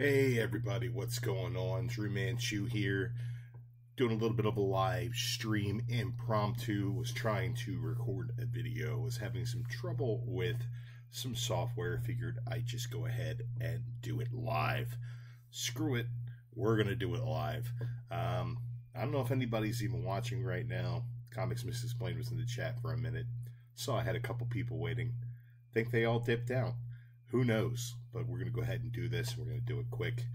Hey everybody, what's going on? Dru Manchu here, doing a little bit of a live stream impromptu. Was trying to record a video, was having some trouble with some software. Figured I'd just go ahead and do it live. Screw it, we're gonna do it live. I don't know if anybody's even watching right now. Comics Misexplained was in the chat for a minute. Saw I had a couple people waiting. Think they all dipped out. Who knows? But we're going to go ahead and do this. We're going to do it quick.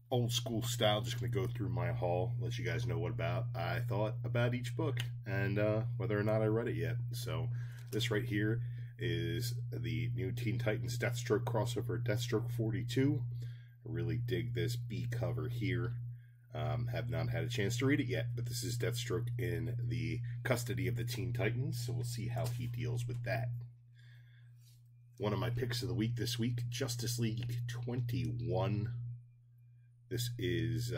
Old school style. Just going to go through my haul. Let you guys know what I thought about each book. And whether or not I read it yet. So this right here is the new Teen Titans Deathstroke crossover. Deathstroke 42. I really dig this B cover here. Have not had a chance to read it yet. But this is Deathstroke in the custody of the Teen Titans. So we'll see how he deals with that. One of my picks of the week this week, Justice League 21. This is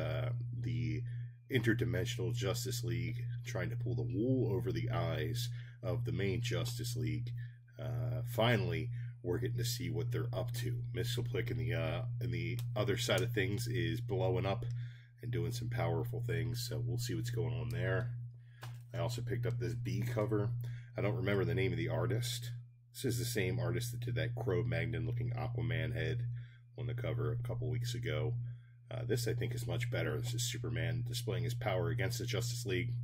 the interdimensional Justice League trying to pull the wool over the eyes of the main Justice League. Finally, we're getting to see what they're up to. Mistleplick in the other side of things is blowing up and doing some powerful things, so we'll see what's going on there. I also picked up this B cover. I don't remember the name of the artist. This is the same artist that did that Cro-Magnon looking Aquaman head on the cover a couple weeks ago. This I think is much better. This is Superman displaying his power against the Justice League,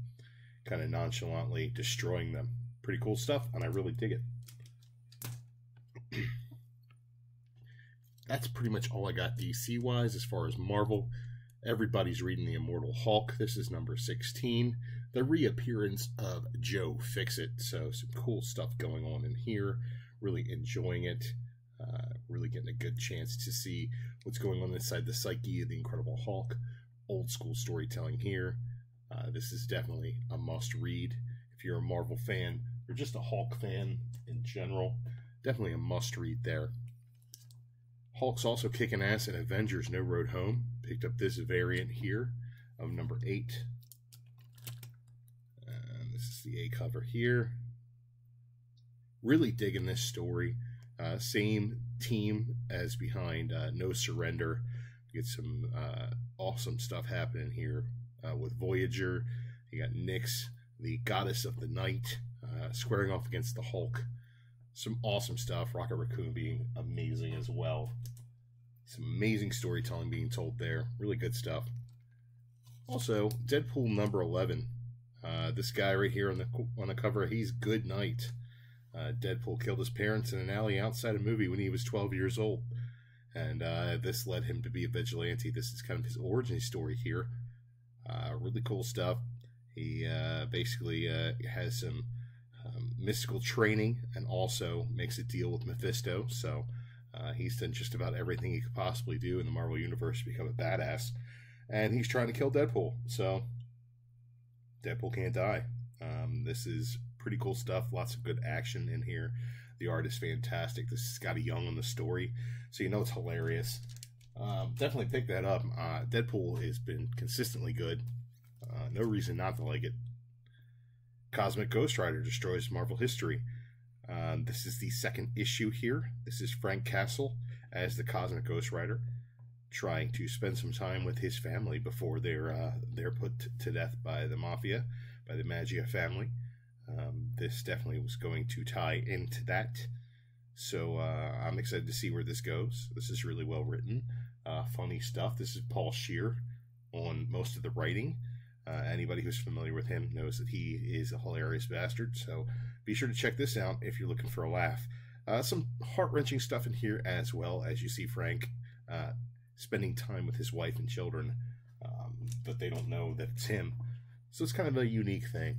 kind of nonchalantly destroying them. Pretty cool stuff, and I really dig it. That's pretty much all I got DC-wise as far as Marvel. Everybody's reading The Immortal Hulk. This is number 16. The reappearance of Joe Fixit. So some cool stuff going on in here. Really enjoying it. Really getting a good chance to see what's going on inside the psyche of the Incredible Hulk. Old school storytelling here. This is definitely a must read. If you're a Marvel fan or just a Hulk fan in general, definitely a must read there. Hulk's also kicking ass in Avengers No Road Home. Picked up this variant here of number 8. And this is the A cover here. Really digging this story. Same team as behind No Surrender. Get some awesome stuff happening here with Voyager. You got Nyx, the goddess of the night, squaring off against the Hulk. Some awesome stuff. Rocket Raccoon being amazing as well. Some amazing storytelling being told there. Really good stuff. Also, Deadpool number 11. This guy right here on the cover, he's Good Night. Deadpool killed his parents in an alley outside a movie when he was 12 years old. And this led him to be a vigilante. This is kind of his origin story here. Really cool stuff. He basically has some mystical training and also makes a deal with Mephisto. So he's done just about everything he could possibly do in the Marvel Universe to become a badass. And he's trying to kill Deadpool. So Deadpool can't die. This is pretty cool stuff. Lots of good action in here. The art is fantastic. This is Scotty Young on the story. So you know it's hilarious. Definitely pick that up. Deadpool has been consistently good. No reason not to like it. Cosmic Ghost Rider destroys Marvel history. This is the second issue here. This is Frank Castle as the Cosmic Ghost Rider, trying to spend some time with his family before they're put to death by the Mafia, by the Magia family. This definitely was going to tie into that. So I'm excited to see where this goes. This is really well written. Funny stuff. This is Paul Scheer on most of the writing. Anybody who's familiar with him knows that he is a hilarious bastard. So be sure to check this out if you're looking for a laugh. Some heart-wrenching stuff in here as well, as you see Frank spending time with his wife and children, but they don't know that it's him. So it's kind of a unique thing.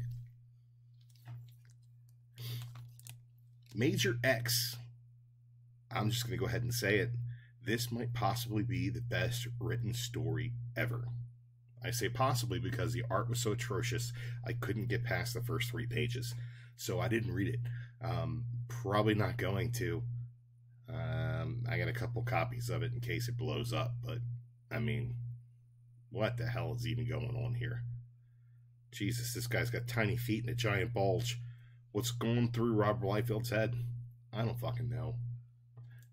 Major X. I'm just going to go ahead and say it. This might possibly be the best written story ever. I say possibly because the art was so atrocious, I couldn't get past the first 3 pages. So I didn't read it. Probably not going to. I got a couple copies of it in case it blows up. But, I mean, what the hell is even going on here? Jesus, this guy's got tiny feet and a giant bulge. What's going through Robert Liefeld's head? I don't fucking know.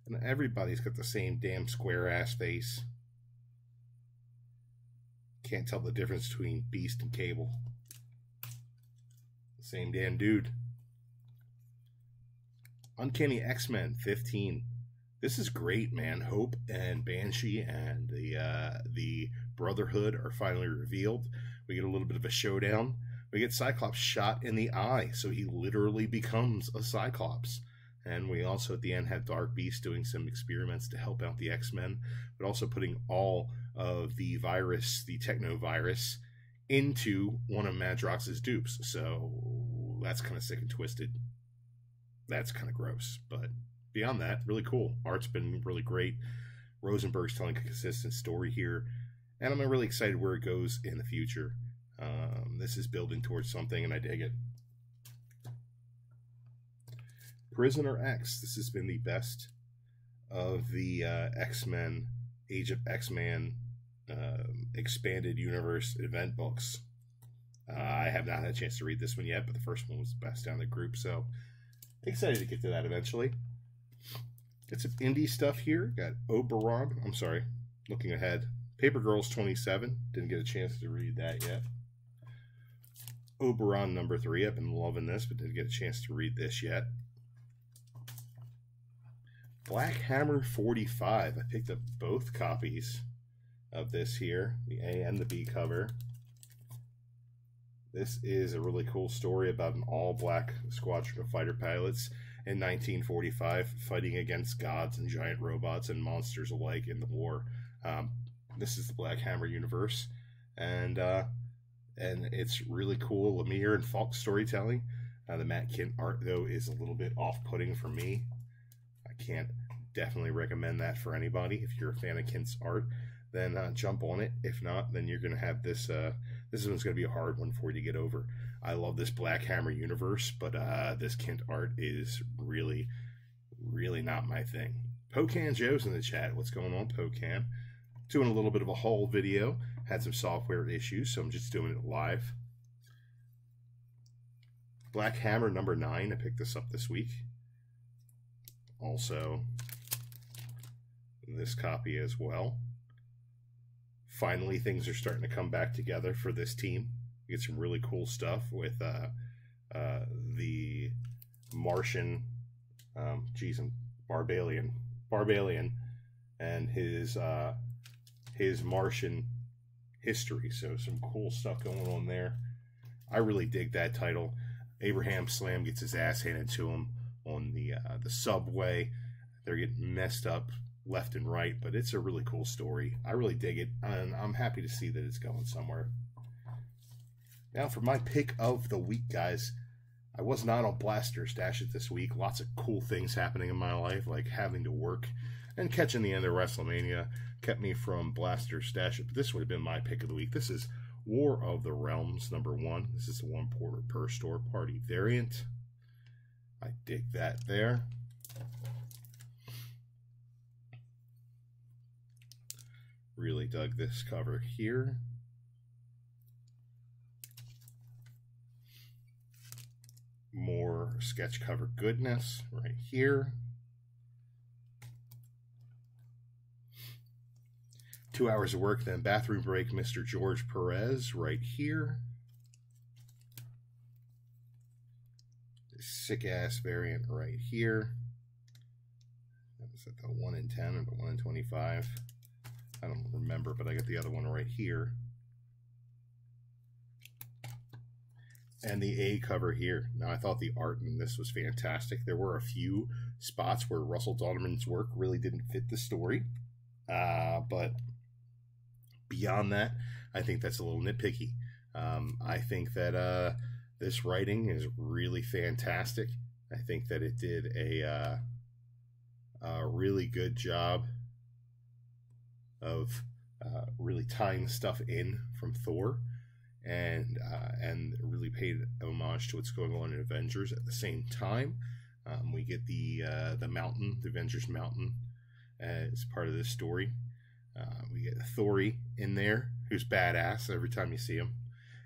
And everybody's got the same damn square-ass face. Can't tell the difference between Beast and Cable. Same damn dude. Uncanny X-Men 15. This is great, man. Hope and Banshee and the Brotherhood are finally revealed. We get a little bit of a showdown. We get Cyclops shot in the eye, so he literally becomes a Cyclops. And we also, at the end, have Dark Beast doing some experiments to help out the X-Men, but also putting all of the virus, the techno-virus, into one of Madrox's dupes. So that's kind of sick and twisted. That's kind of gross. But beyond that, really cool. Art's been really great. Rosenberg's telling a consistent story here. And I'm really excited where it goes in the future. This is building towards something, and I dig it. Prisoner X. This has been the best of the X-Men, Age of X-Man expanded universe event books. I have not had a chance to read this one yet, but the first one was the best down the group, so excited to get to that eventually. Got some indie stuff here. Got Oberon. I'm sorry, looking ahead. Paper Girls 27. Didn't get a chance to read that yet. Oberon number 3. I've been loving this, but didn't get a chance to read this yet. Black Hammer 45. I picked up both copies of this here, the A and the B cover. This is a really cool story about an all-black squadron of fighter pilots in 1945 fighting against gods and giant robots and monsters alike in the war. This is the Black Hammer universe, and it's really cool. Lemire and Falk storytelling. The Matt Kint art, though, is a little bit off-putting for me. I can't definitely recommend that for anybody. If you're a fan of Kint's art, then jump on it. If not, then you're going to have this. This one's going to be a hard one for you to get over. I love this Black Hammer universe, but this Kint art is really, really not my thing. Pocan Joe's in the chat. What's going on, Pocan? Doing a little bit of a haul video. Had some software issues, so I'm just doing it live. Black Hammer number 9. I picked this up this week. Also, this copy as well. Finally, things are starting to come back together for this team. We get some really cool stuff with the Martian, Barbalian, and his Martian history. So some cool stuff going on there. I really dig that title. Abraham Slam gets his ass handed to him on the subway. They're getting messed up left and right, but it's a really cool story. I really dig it, and I'm happy to see that it's going somewhere. Now for my pick of the week, guys. I was not on Blaster Stash It this week. Lots of cool things happening in my life, like having to work and catching the end of WrestleMania kept me from Blaster Stash It, but this would have been my pick of the week. This is War of the Realms number 1. This is the 1 per store party variant. I dig that there. Really dug this cover here. More sketch cover goodness right here. 2 hours of work, then bathroom break, Mr. George Perez right here. Sick ass variant right here. Is that the 1 in 10 or the 1 in 25? I don't remember, but I got the other one right here. And the A cover here. Now, I thought the art in this was fantastic. There were a few spots where Russell Dauterman's work really didn't fit the story. But beyond that, I think that's a little nitpicky. I think that this writing is really fantastic. I think that it did a really good job of really tying stuff in from Thor, and really paid homage to what's going on in Avengers. At the same time, we get the mountain, the Avengers Mountain, as part of this story. We get Thori in there, who's badass every time you see him.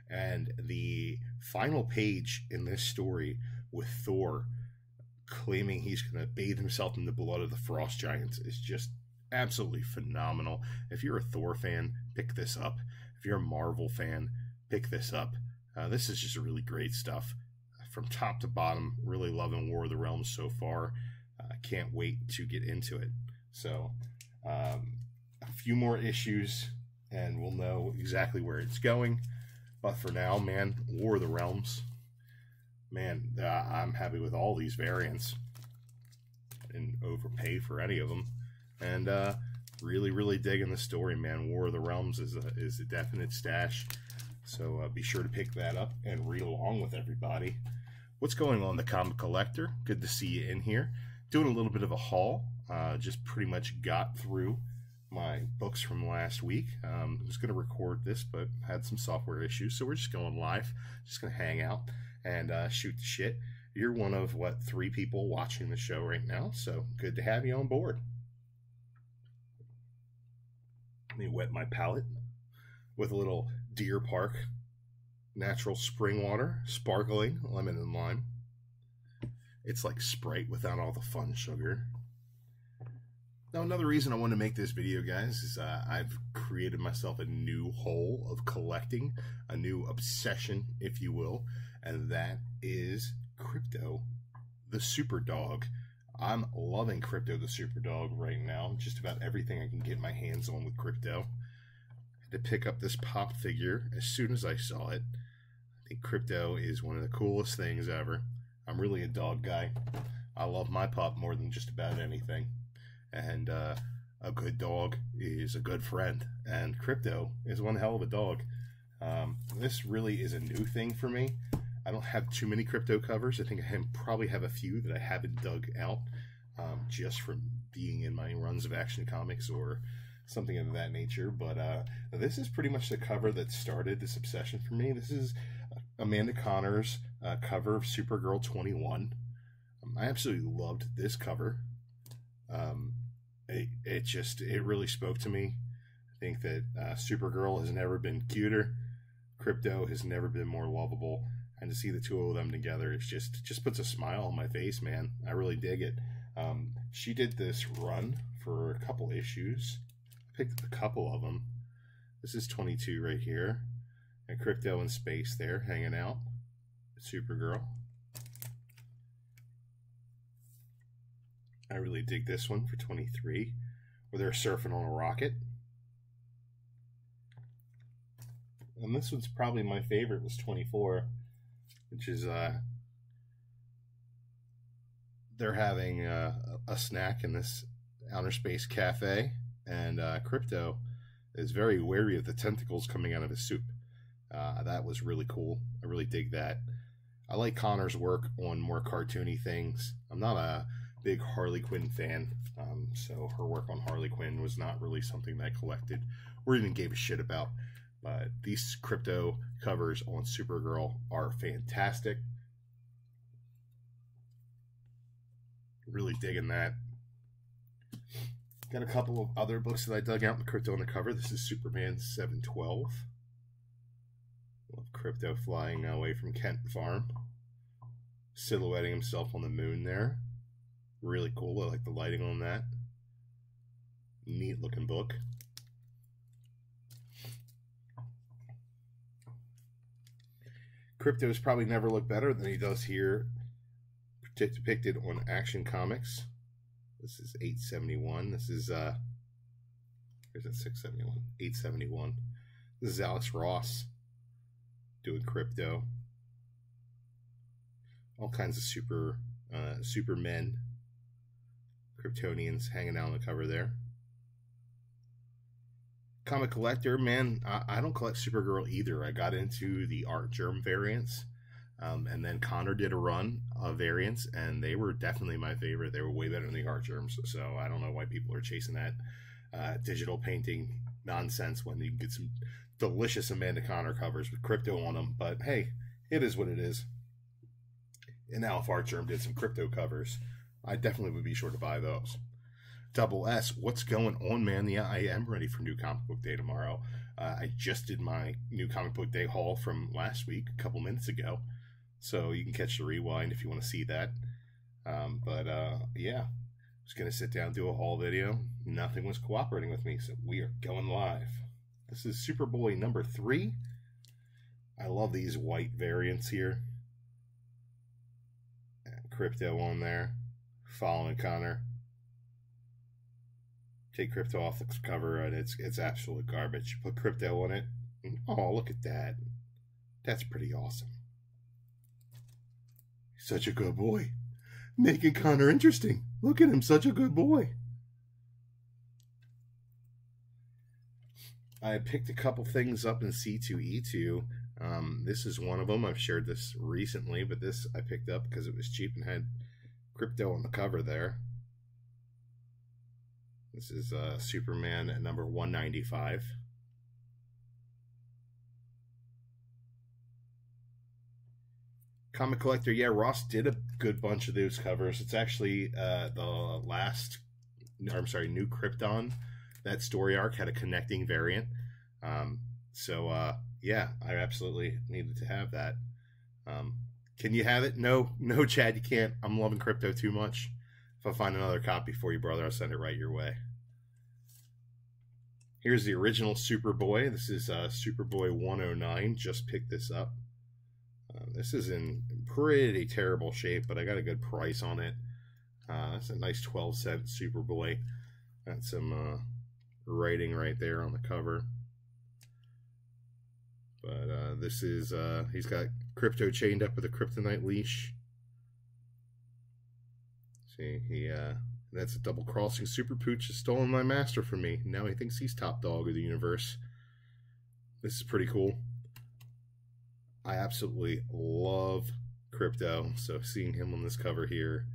And the final page in this story with Thor claiming he's going to bathe himself in the blood of the Frost Giants is just absolutely phenomenal. If you're a Thor fan, pick this up. If you're a Marvel fan, pick this up. This is just really great stuff. From top to bottom, really loving War of the Realms so far. Can't wait to get into it. So, a few more issues, and we'll know exactly where it's going. But for now, man, War of the Realms. Man, I'm happy with all these variants. And overpay for any of them. And really, really digging the story, man. War of the Realms is a definite stash. So be sure to pick that up and read along with everybody. What's going on, the Comic Collector? Good to see you in here. Doing a little bit of a haul. Just pretty much got through my books from last week. I was going to record this, but had some software issues, so we're just going live. Just going to hang out and shoot the shit. You're one of, what, 3 people watching the show right now, so good to have you on board. Let me wet my palate with a little Deer Park natural spring water, sparkling lemon and lime. It's like Sprite without all the fun sugar. Now, another reason I want to make this video, guys, is I've created myself a new hole of collecting, a new obsession, if you will, and that is Krypto, the Super Dog. I'm loving Krypto, the Super Dog, right now. Just about everything I can get my hands on with Krypto. I had to pick up this pop figure as soon as I saw it. I think Krypto is one of the coolest things ever. I'm really a dog guy. I love my pup more than just about anything. And a good dog is a good friend. And Krypto is one hell of a dog. This really is a new thing for me. I don't have too many Krypto covers. I think I probably have a few that I haven't dug out just from being in my runs of Action Comics or something of that nature. But this is pretty much the cover that started this obsession for me. This is Amanda Connor's cover of Supergirl 21. I absolutely loved this cover. It really spoke to me. I think that Supergirl has never been cuter. Krypto has never been more lovable. And to see the two of them together, it just puts a smile on my face, man. I really dig it. She did this run for a couple issues. I picked a couple of them. This is 22 right here. And Krypto in space there, hanging out. Supergirl. I really dig this one for 23, where they're surfing on a rocket. And this one's probably my favorite, was 24, which is they're having a snack in this outer space cafe, and Krypto is very wary of the tentacles coming out of his soup. That was really cool. I really dig that. I like Connor's work on more cartoony things. I'm not a big Harley Quinn fan, so her work on Harley Quinn was not really something that I collected or even gave a shit about. But these Krypto covers on Supergirl are fantastic. Really digging that. Got a couple of other books that I dug out with Krypto on the cover. This is Superman 712. Love Krypto flying away from Kent Farm, silhouetting himself on the moon there. Really cool. I like the lighting on that. Neat looking book. Krypto's probably never looked better than he does here, depicted on Action Comics. This is 871. This is where's that 671? 871. This is Alex Ross doing Krypto. All kinds of supermen, Kryptonians hanging out on the cover there. Comic Collector, man, I don't collect Supergirl either. I got into the Art Germ variants, and then Connor did a run of variants, and they were definitely my favorite. They were way better than the Art Germs, so I don't know why people are chasing that digital painting nonsense when you can get some delicious Amanda Connor covers with Krypto on them. But hey, it is what it is. And now if Art Germ did some Krypto covers, I definitely would be sure to buy those. Double S, what's going on, man? Yeah, I am ready for New Comic Book Day tomorrow. I just did my New Comic Book Day haul from last week, a couple minutes ago. So you can catch the rewind if you want to see that. Yeah, I was going to sit down and do a haul video. Nothing was cooperating with me, so we are going live. This is Superboy number 3. I love these white variants here. Krypto on there, following Connor. Take Krypto off the cover, and it's absolute garbage. Put Krypto on it. And, oh, look at that. That's pretty awesome. Such a good boy. Making Connor interesting. Look at him, such a good boy. I picked a couple things up in C2E2. This is one of them. I've shared this recently, but this I picked up because it was cheap and had Krypto on the cover there. This is Superman at number 195. Comic Collector, yeah, Ross did a good bunch of those covers. It's actually the last, New Krypton. That story arc had a connecting variant. Yeah, I absolutely needed to have that. Can you have it? No, Chad, you can't. I'm loving Krypto too much. If I find another copy for you, brother, I'll send it right your way. Here's the original Superboy. This is Superboy 109. Just picked this up. This is in pretty terrible shape, but I got a good price on it. That's a nice 12-cent Superboy. Got some writing right there on the cover. But this is, he's got Krypto chained up with a kryptonite leash. See, that's a double crossing. Super Pooch has stolen my master from me. Now he thinks he's top dog of the universe. This is pretty cool. I absolutely love Krypto, so seeing him on this cover here,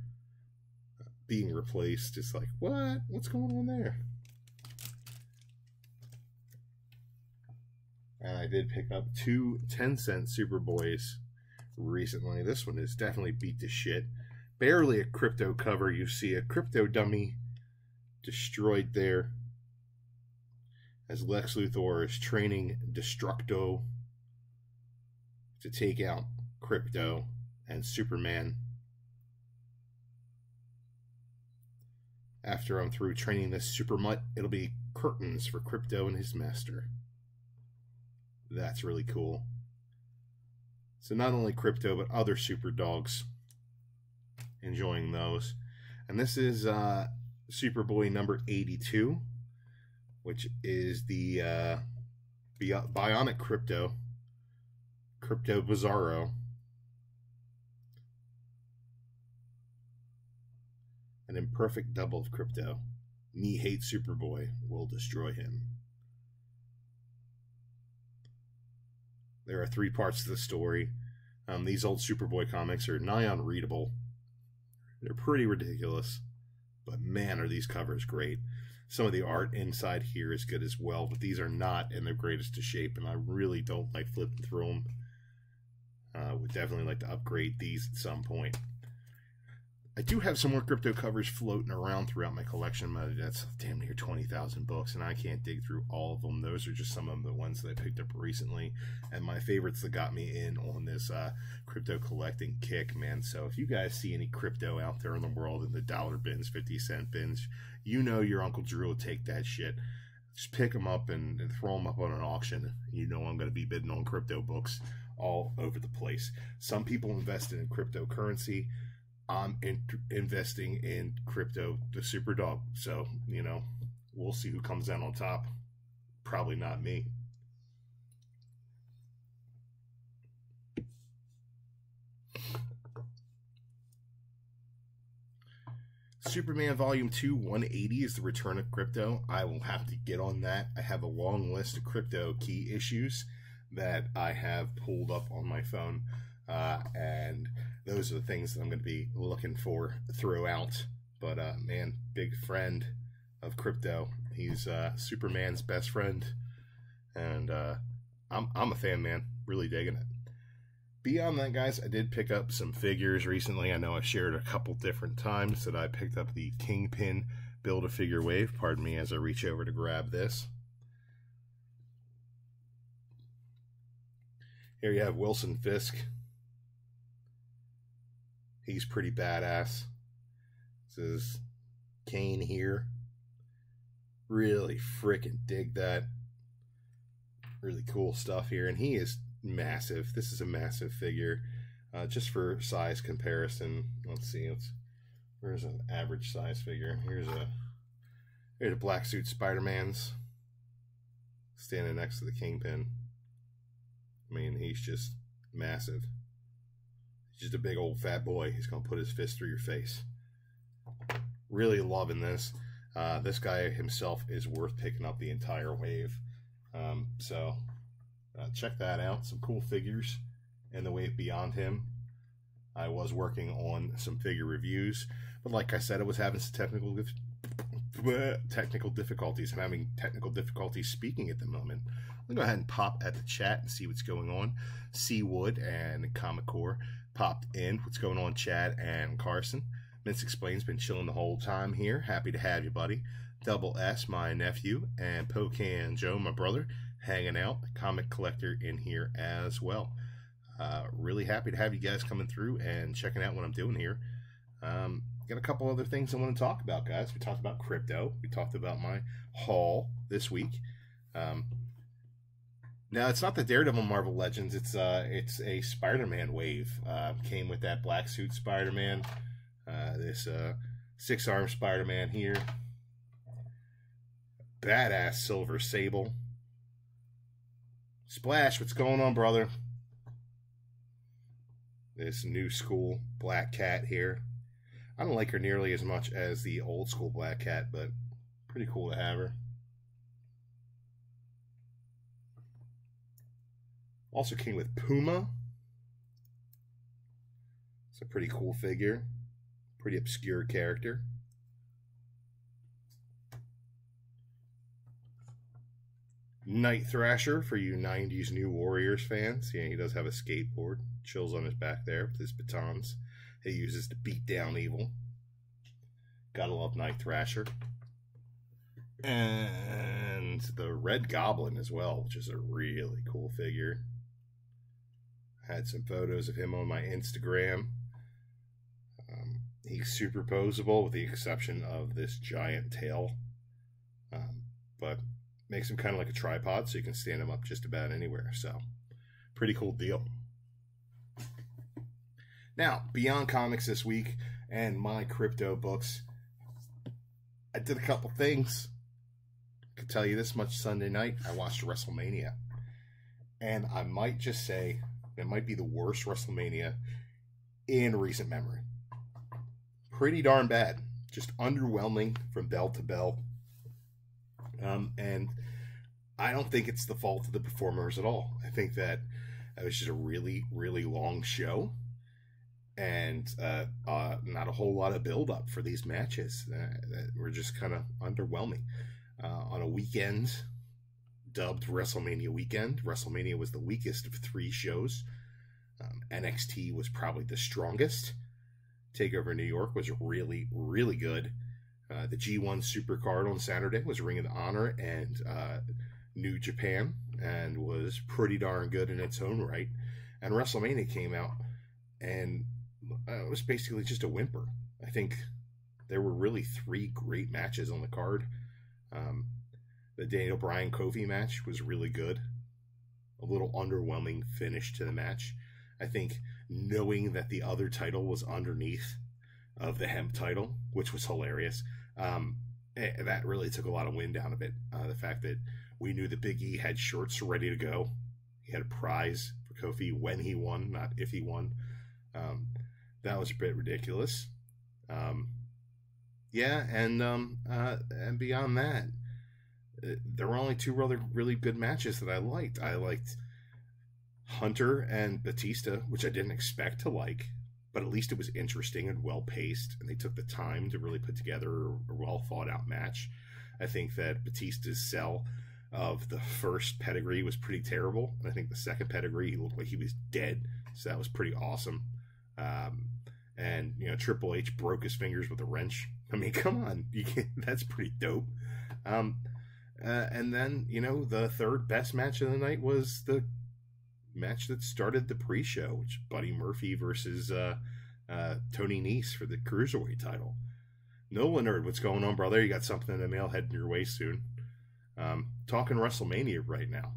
being replaced, it's like, what? What's going on there? And I did pick up 2 10-cent Superboys recently. This one is definitely beat to shit. Barely a Krypto cover. You see a Krypto dummy destroyed there as Lex Luthor is training Destructo to take out Krypto and Superman. After I'm through training this super mutt, it'll be curtains for Krypto and his master. That's really cool. So not only Krypto, but other super dogs. Enjoying those. And this is Superboy number 82, which is the Bionic Krypto Bizarro. An imperfect double of Krypto. Me hates Superboy, will destroy him. There are 3 parts to the story. These old Superboy comics are nigh unreadable. They're pretty ridiculous. But man, are these covers great. Some of the art inside here is good as well, but these are not in their greatest of shape, and I really don't like flipping through them. Would definitely like to upgrade these at some point. I do have some more Krypto covers floating around throughout my collection. That's damn near 20,000 books, and I can't dig through all of them. Those are just some of the ones that I picked up recently, and my favorites that got me in on this Krypto collecting kick, man. So if you guys see any Krypto out there in the world in the dollar bins, 50-cent bins, you know your Uncle Drew will take that shit. Just pick them up and throw them up on an auction. You know I'm going to be bidding on Krypto books all over the place. Some people invested in cryptocurrency. I'm investing in Krypto, the super dog. So, you know, we'll see who comes out on top. Probably not me. Superman Volume 2 180 is the return of Krypto. I will have to get on that. I have a long list of Krypto key issues that I have pulled up on my phone. And those are the things that I'm going to be looking for throughout. But man, big friend of Krypto. He's Superman's best friend, and I'm a fan, man. Really digging it. Beyond that, guys, I did pick up some figures recently. I know I've shared a couple different times that I picked up the Kingpin Build-A-Figure Wave. Pardon me as I reach over to grab this. Here you have Wilson Fisk. He's pretty badass. This is Kane here. Really freaking dig that. Really cool stuff here, and he is massive. This is a massive figure. Just for size comparison, let's see. Where's an average size figure? Here's a black suit Spider-Man's standing next to the Kingpin. I mean, he's just massive. He's just a big old fat boy. He's gonna put his fist through your face. Really loving this. This guy himself is worth picking up the entire wave. So check that out. Some cool figures in the wave beyond him. I was working on some figure reviews, but like I said, I was having some technical difficulties. I'm having technical difficulties speaking at the moment. I'm going to go ahead and pop at the chat and see what's going on. Seawood and Comic Core popped in. What's going on, Chad and Carson? Vince Explains been chilling the whole time here. Happy to have you, buddy. Double S, my nephew, and Pocan Joe, my brother, hanging out. Comic collector in here as well. Really happy to have you guys coming through and checking out what I'm doing here. Got a couple other things I want to talk about, guys. We talked about Krypto. We talked about my haul this week. Now, it's not the Daredevil Marvel Legends. It's a Spider-Man wave. Came with that black suit Spider-Man. This six-arm Spider-Man here. Badass Silver Sable. Splash, what's going on, brother? This new school Black Cat here. I don't like her nearly as much as the old school Black Cat, but pretty cool to have her. Also came with Puma. It's a pretty cool figure. Pretty obscure character. Night Thrasher for you 90s New Warriors fans. Yeah, he does have a skateboard. Chills on his back there with his batons he uses to beat down evil. Gotta love Night Thrasher. And the Red Goblin as well, which is a really cool figure. Had some photos of him on my Instagram. He's super posable with the exception of this giant tail. But makes him kind of like a tripod, so you can stand him up just about anywhere. So, pretty cool deal. Now, beyond comics this week and my Krypto books, I did a couple things. I can tell you this much: Sunday night, I watched WrestleMania. And I might just say, it might be the worst WrestleMania in recent memory. Pretty darn bad. Just underwhelming from bell to bell. And I don't think it's the fault of the performers at all. I think that it was just a really, really long show. And not a whole lot of build-up for these matches. That were just kind of underwhelming. On a weekend dubbed WrestleMania weekend, WrestleMania was the weakest of 3 shows. NXT was probably the strongest. TakeOver New York was really, really good. The G1 Supercard on Saturday was Ring of Honor and New Japan, and was pretty darn good in its own right. And WrestleMania came out, and it was basically just a whimper. I think there were really 3 great matches on the card. The Daniel Bryan Kofi match was really good. A little underwhelming finish to the match. I think knowing that the other title was underneath of the hemp title, which was hilarious, that really took a lot of wind out of it. The fact that we knew that Big E had shirts ready to go. He had a prize for Kofi when he won, not if he won. That was a bit ridiculous. Yeah, and beyond that, there were only 2 really good matches that I liked. I liked Hunter and Batista, which I didn't expect to like, but at least it was interesting and well-paced, and they took the time to really put together a well-thought-out match. I think that Batista's sell of the first pedigree was pretty terrible, and I think the second pedigree, he looked like he was dead, so that was pretty awesome. And, you know, Triple H broke his fingers with a wrench. I mean, come on, that's pretty dope. And then, you know, the third best match of the night was the match that started the pre-show, which Buddy Murphy versus Tony Nese for the Cruiserweight title. Nolan Nerd, what's going on, brother? You got something in the mail heading your way soon. Talking WrestleMania right now.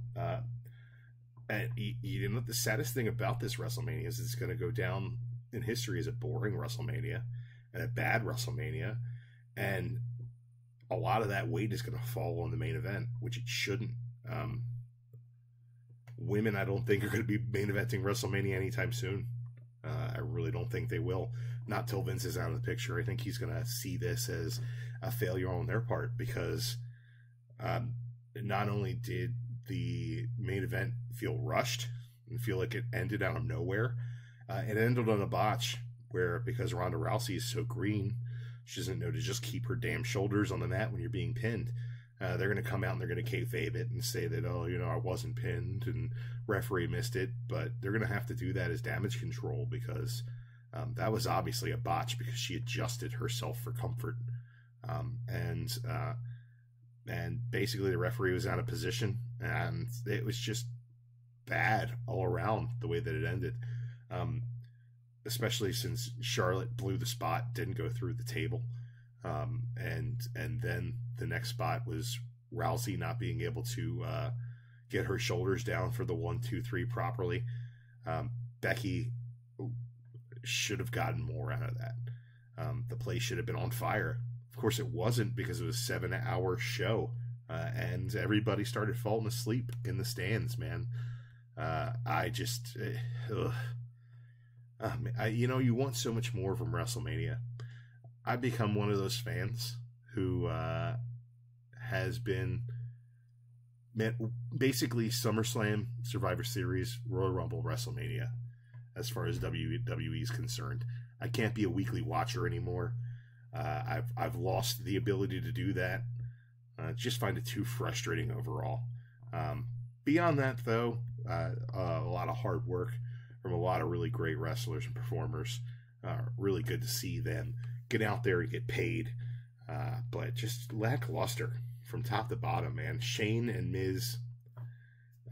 And you know, the saddest thing about this WrestleMania is it's going to go down in history as a boring WrestleMania and a bad WrestleMania. And a lot of that weight is going to fall on the main event, which it shouldn't. Women, I don't think, are going to be main eventing WrestleMania anytime soon. I really don't think they will. Not till Vince is out of the picture. I think he's going to see this as a failure on their part, because not only did the main event feel rushed and feel like it ended out of nowhere, it ended on a botch where, because Ronda Rousey is so green, she doesn't know to just keep her damn shoulders on the mat when you're being pinned. They're going to come out and they're going to kayfabe it and say that, oh, you know, I wasn't pinned and referee missed it. But they're going to have to do that as damage control, because that was obviously a botch, because she adjusted herself for comfort. And basically the referee was out of position, and it was just bad all around the way that it ended. Especially since Charlotte blew the spot, didn't go through the table. And then the next spot was Rousey not being able to get her shoulders down for the 1, 2, 3 properly. Becky should have gotten more out of that. The place should have been on fire. Of course it wasn't, because it was a 7-hour show, and everybody started falling asleep in the stands, man. You know, you want so much more from WrestleMania. I've become one of those fans who has been basically SummerSlam, Survivor Series, Royal Rumble, WrestleMania, as far as WWE is concerned. I can't be a weekly watcher anymore. I've lost the ability to do that. Just find it too frustrating overall. Beyond that, though, a lot of hard work from a lot of really great wrestlers and performers. Really good to see them get out there and get paid. But just lackluster from top to bottom, man. Shane and Miz,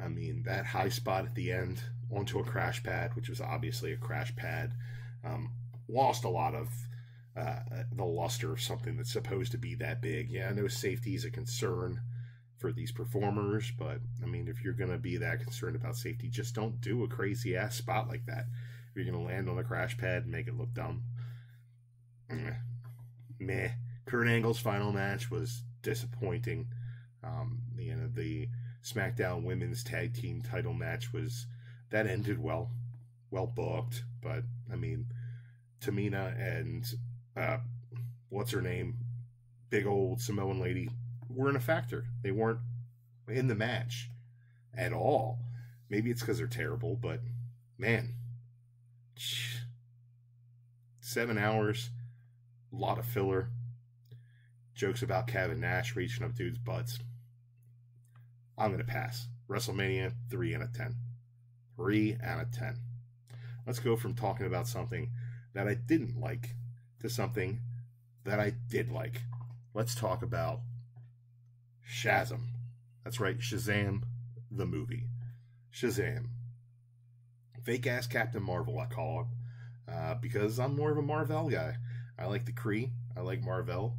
I mean, that high spot at the end onto a crash pad, which was obviously a crash pad, lost a lot of the luster of something that's supposed to be that big. Yeah, I know safety is a concern for these performers, but I mean, if you're going to be that concerned about safety, just don't do a crazy ass spot like that. If you're going to land on a crash pad and make it look dumb. Meh. Kurt Angle's final match was disappointing. You know, the SmackDown Women's Tag Team title match that ended well booked, but I mean, Tamina and what's her name, big old Samoan lady, weren't a factor. They weren't in the match at all. Maybe it's because they're terrible, but man, 7 hours, a lot of filler, jokes about Kevin Nash reaching up dudes' butts. I'm going to pass. WrestleMania, 3 out of 10. 3 out of 10. Let's go from talking about something that I didn't like to something that I did like. Let's talk about SHAZAM. That's right, SHAZAM, the movie. SHAZAM. Fake-ass Captain Marvel, I call it, because I'm more of a Marvel guy. I like the Kree. I like Marvel.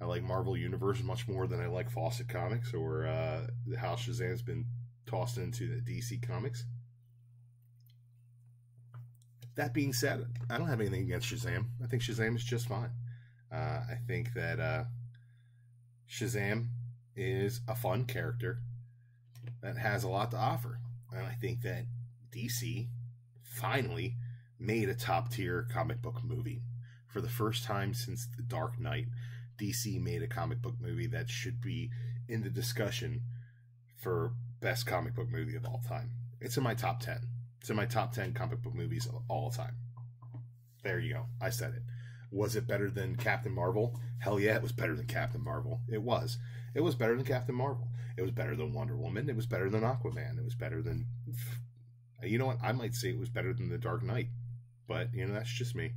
I like Marvel Universe much more than I like Fawcett Comics, or how Shazam's been tossed into the DC Comics. That being said, I don't have anything against Shazam. I think Shazam is just fine. I think that Shazam is a fun character that has a lot to offer. And I think that DC finally made a top-tier comic book movie. For the first time since The Dark Knight, DC made a comic book movie that should be in the discussion for best comic book movie of all time. It's in my top 10. It's in my top 10 comic book movies of all time. There you go. I said it. Was it better than Captain Marvel? Hell yeah, it was better than Captain Marvel. It was. It was better than Captain Marvel. It was better than Wonder Woman. It was better than Aquaman. It was better than... You know what? I might say it was better than The Dark Knight. But, you know, that's just me.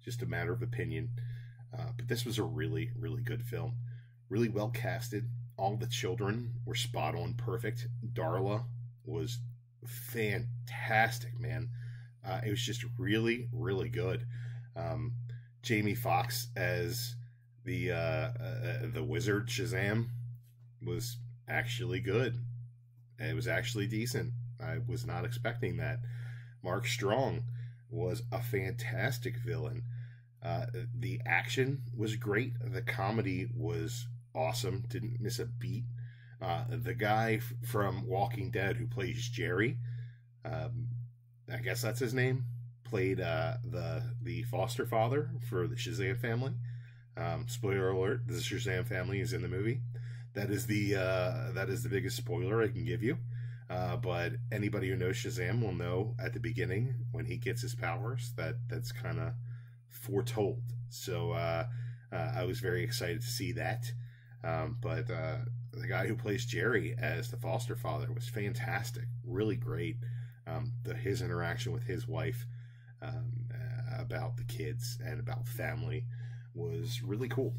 Just a matter of opinion. But this was a really, really good film. Really well casted. All the children were spot on perfect. Darla was fantastic, man. It was just really, really good. Jamie Foxx as the wizard Shazam was actually good. It was actually decent. I was not expecting that. Mark Strong was a fantastic villain. The action was great. The comedy was awesome. Didn't miss a beat. The guy from Walking Dead who plays Jerry, I guess that's his name, played the foster father for the Shazam family. Spoiler alert: the Shazam family is in the movie. That is the biggest spoiler I can give you. But anybody who knows Shazam will know at the beginning when he gets his powers that's kind of foretold. So I was very excited to see that. But the guy who plays Jerry as the foster father was fantastic, really great. His interaction with his wife about the kids and about family was really cool.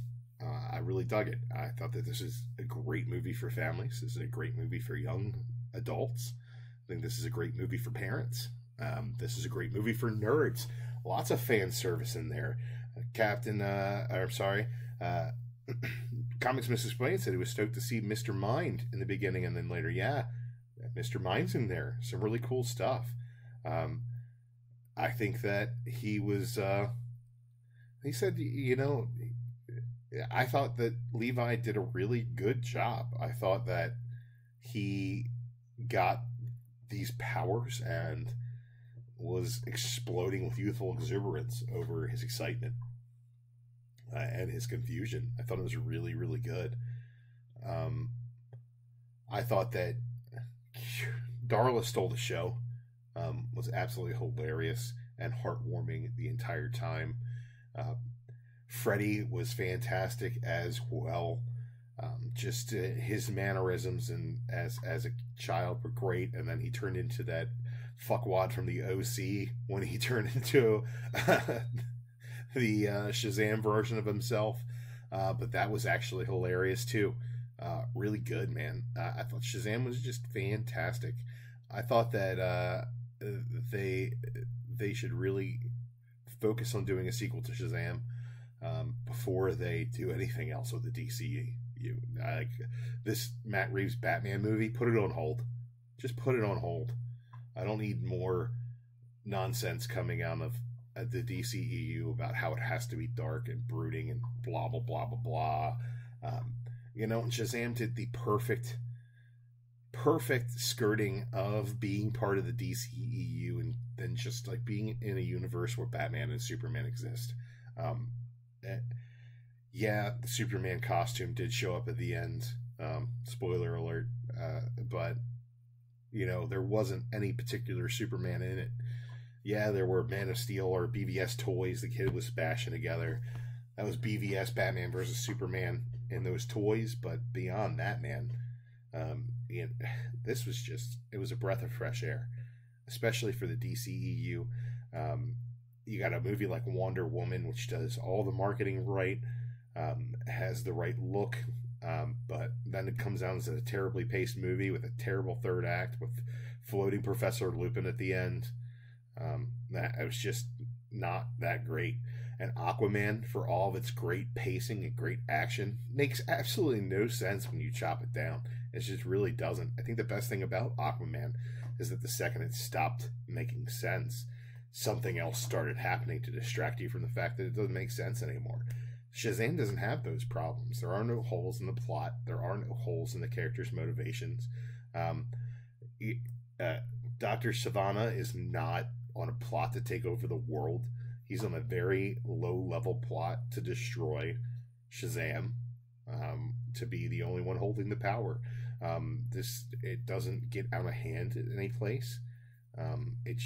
I really dug it. I thought that this is a great movie for families. This is a great movie for young adults. I think this is a great movie for parents. This is a great movie for nerds. Lots of fan service in there. Comics Mrs. Blaine said he was stoked to see Mr. Mind in the beginning, and then later, yeah, Mr. Mind's in there. Some really cool stuff. I think that he was, he said, you know, I thought that Levi did a really good job. I thought that he got these powers and was exploding with youthful exuberance over his excitement and his confusion. I thought it was really, really good. I thought that Darla Stole the Show was absolutely hilarious and heartwarming the entire time. Freddie was fantastic as well. Just his mannerisms and as a child were great, and then he turned into that fuckwad from the OC when he turned into the Shazam version of himself. But that was actually hilarious too. Really good, man. I thought Shazam was just fantastic. I thought that they should really focus on doing a sequel to Shazam before they do anything else with the DCU. Like this Matt Reeves Batman movie, put it on hold. Just put it on hold. I don't need more nonsense coming out of the DCEU about how it has to be dark and brooding and blah blah blah blah blah. And Shazam did the perfect skirting of being part of the DCEU and then just like being in a universe where Batman and Superman exist. Yeah, the Superman costume did show up at the end. Spoiler alert. But, there wasn't any particular Superman in it. Yeah, there were Man of Steel or BVS toys the kid was bashing together. That was BVS, Batman versus Superman, in those toys. But beyond that, man, this was it was a breath of fresh air, especially for the DCEU. You got a movie like Wonder Woman, which does all the marketing right, has the right look, but then it comes out as a terribly paced movie with a terrible third act with floating Professor Lupin at the end. That it was just not that great. And Aquaman, for all of its great pacing and great action, makes absolutely no sense when you chop it down. It just really doesn't. I think the best thing about Aquaman is that the second it stopped making sense, something else started happening to distract you from the fact that it doesn't make sense anymore. Shazam doesn't have those problems. There are no holes in the plot. There are no holes in the characters' motivations. Dr. Sivana is not on a plot to take over the world. He's on a very low-level plot to destroy Shazam, to be the only one holding the power. It doesn't get out of hand at any place. It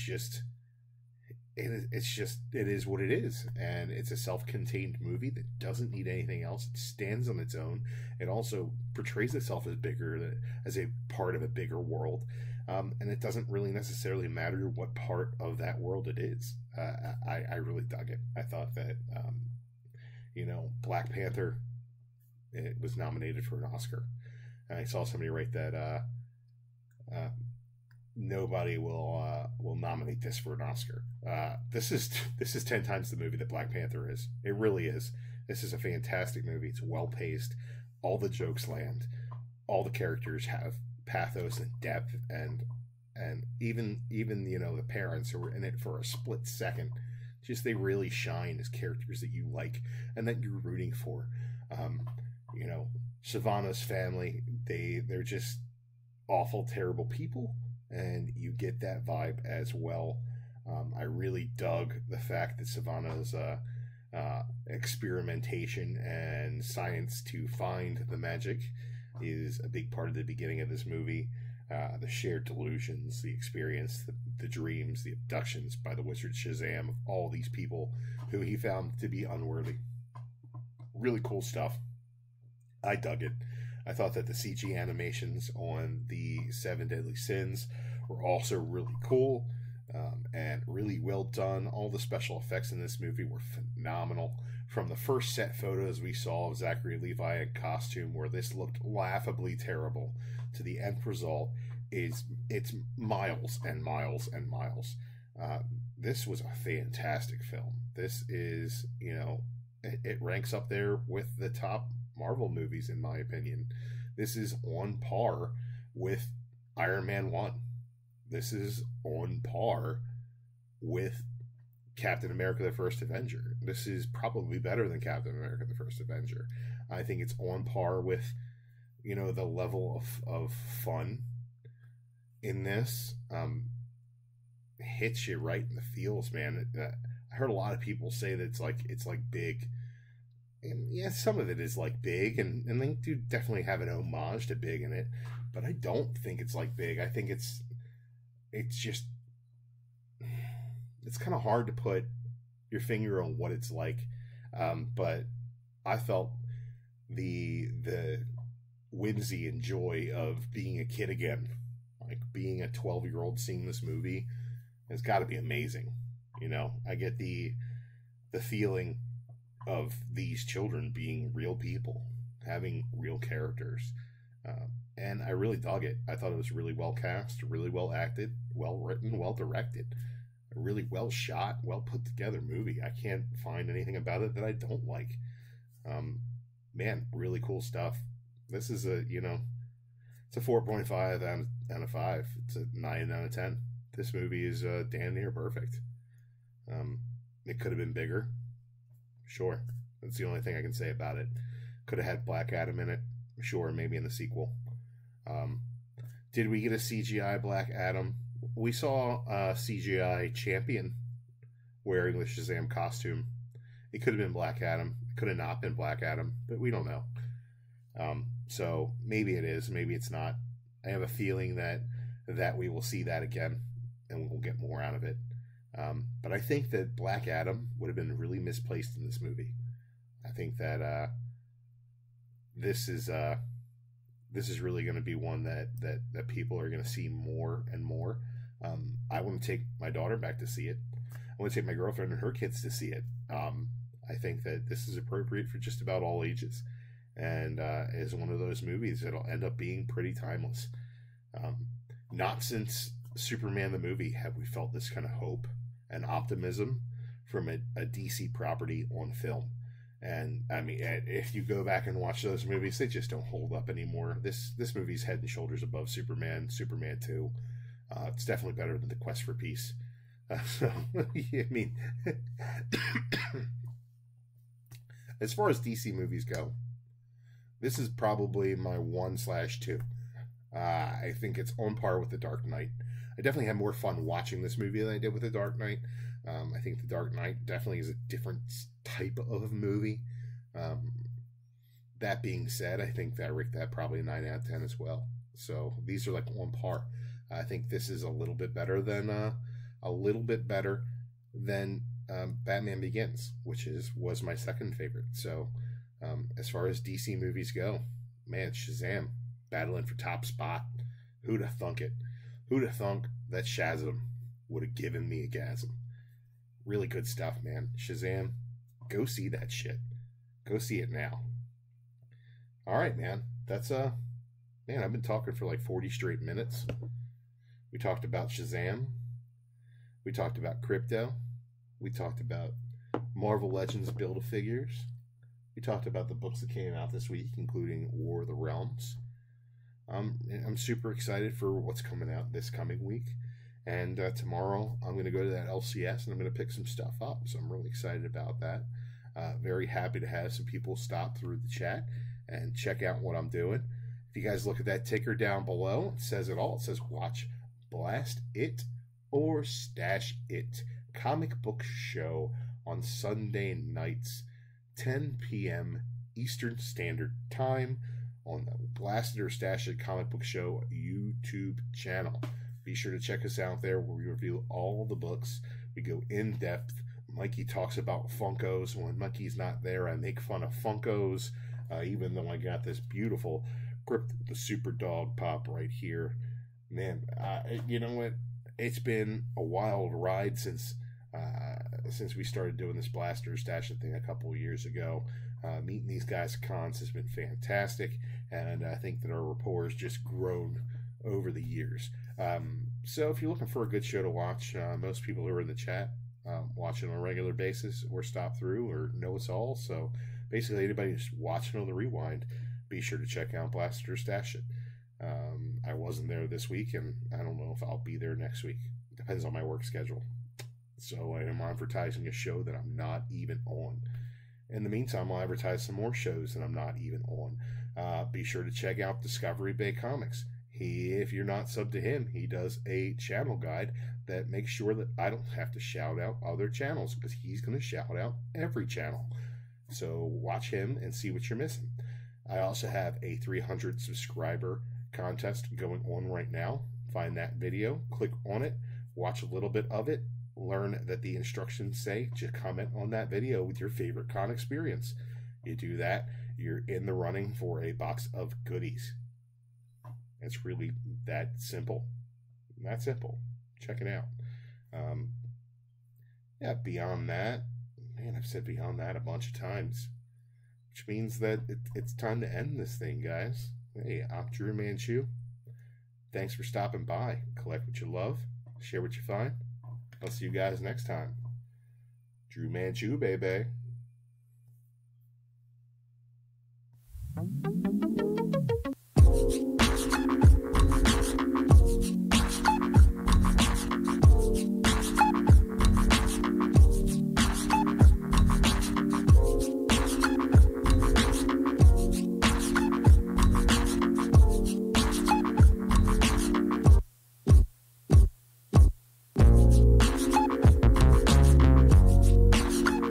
is what it is, and it's a self-contained movie that doesn't need anything else. It stands on its own. It also portrays itself as a part of a bigger world, and it doesn't really necessarily matter what part of that world it is. I really dug it. I thought that Black Panther, it was nominated for an Oscar. And I saw somebody write that nobody will nominate this for an Oscar. This is 10 times the movie that Black Panther is. It really is. This is a fantastic movie. It's well paced. All the jokes land. All the characters have pathos and depth, and and even the parents who were in it for a split second, just they really shine as characters that you like and that you're rooting for. You know, Sivana's family, they're just awful, terrible people, and you get that vibe as well. I really dug the fact that Sivana's experimentation and science to find the magic is a big part of the beginning of this movie. The shared delusions, the experience, the dreams, the abductions by the wizard SHAZAM of all these people who he found to be unworthy. Really cool stuff. I dug it. I thought that the CG animations on the Seven Deadly Sins were also really cool and really well done. All the special effects in this movie were phenomenal. From the first set photos we saw of Zachary Levi in costume, where this looked laughably terrible, to the end result, it's miles and miles and miles. This was a fantastic film. This is, it ranks up there with the top Marvel movies, in my opinion. This is on par with Iron Man 1. This is on par with Captain America the First Avenger. This is probably better than Captain America the First Avenger. I think it's on par with, the level of fun in this. Hits you right in the feels, man. I heard a lot of people say that it's like Big. And yeah, some of it is like Big, and they do definitely have an homage to Big in it, but I don't think it's like Big. I think it's just, it's kind of hard to put your finger on what it's like. But I felt the whimsy and joy of being a kid again, like being a 12-year-old seeing this movie, has got to be amazing. I get the feeling of these children being real people, having real characters. And I really dug it. I thought it was really well cast, really well acted, well written, well directed, a really well shot, well put together movie. I can't find anything about it that I don't like. Man, really cool stuff. This is it's a 4.5 out of 5. It's a 9 out of 10. This movie is damn near perfect. It could have been bigger. Sure. That's the only thing I can say about it. Could have had Black Adam in it. Sure, maybe in the sequel. Did we get a CGI Black Adam? We saw a CGI Champion wearing the SHAZAM costume. It could have been Black Adam. It could have not been Black Adam, but we don't know. So maybe it is, maybe it's not. I have a feeling that we will see that again, and we'll get more out of it. But I think that Black Adam would have been really misplaced in this movie. I think that this is really going to be one that people are going to see more and more. I want to take my daughter back to see it. I want to take my girlfriend and her kids to see it. I think that this is appropriate for just about all ages, and is one of those movies that'll end up being pretty timeless. Not since Superman the movie have we felt this kind of hope and optimism from a DC property on film. And I mean, if you go back and watch those movies, they just don't hold up anymore. This movie's head and shoulders above Superman 2. It's definitely better than The Quest for Peace. So, I mean, as far as DC movies go, this is probably my 1/2. I think it's on par with The Dark Knight. I definitely had more fun watching this movie than I did with The Dark Knight. I think The Dark Knight definitely is a different type of movie. That being said, I think that I rate that probably a 9 out of 10 as well. So these are like on par. I think this is a little bit better than Batman Begins, which was my second favorite. So as far as DC movies go, man, SHAZAM battling for top spot. Who'd have thunk it? Who'd have thunk that SHAZAM would have given me a gasm? Really good stuff, man. SHAZAM, go see that shit. Go see it now. All right, man. That's man, I've been talking for like 40 straight minutes. We talked about SHAZAM. We talked about Krypto. We talked about Marvel Legends Build-A-Figures. We talked about the books that came out this week, including War of the Realms. I'm super excited for what's coming out this coming week. And tomorrow I'm going to go to that LCS and I'm going to pick some stuff up. So I'm really excited about that. Very happy to have some people stop through the chat and check out what I'm doing. If you guys look at that ticker down below, it says it all. It says watch, blast it, or stash it. Comic book show on Sunday nights, 10 p.m. Eastern Standard Time on the Blast It or Stash It Comic Book Show YouTube channel. Be sure to check us out there where we review all the books. We go in depth. Mikey talks about Funkos. When Mikey's not there, I make fun of Funkos, even though I got this beautiful Krypto, the Super Dog Pop right here. Man, you know what? It's been a wild ride since we started doing this Blaster Stashing thing a couple of years ago. Meeting these guys at cons has been fantastic, and I think that our rapport has just grown over the years. So if you're looking for a good show to watch, most people who are in the chat watch it on a regular basis or stop through or know us all. So basically anybody who's watching on the rewind, be sure to check out Blast It or Stash It. I wasn't there this week, and I don't know if I'll be there next week. Depends on my work schedule. So I am advertising a show that I'm not even on. In the meantime, I'll advertise some more shows that I'm not even on. Be sure to check out Discovery Bay Comics. If you're not subbed to him, he does a channel guide that makes sure that I don't have to shout out other channels, because he's going to shout out every channel. So watch him and see what you're missing. I also have a 300 subscriber contest going on right now. Find that video, click on it, watch a little bit of it, learn that the instructions say to comment on that video with your favorite con experience. You do that, you're in the running for a box of goodies. It's really that simple. That simple. Check it out. Yeah, beyond that, man, I've said beyond that a bunch of times, which means that it's time to end this thing, guys. Hey, I'm Dru Manchu. Thanks for stopping by. Collect what you love, share what you find. I'll see you guys next time. Dru Manchu BAY BAY.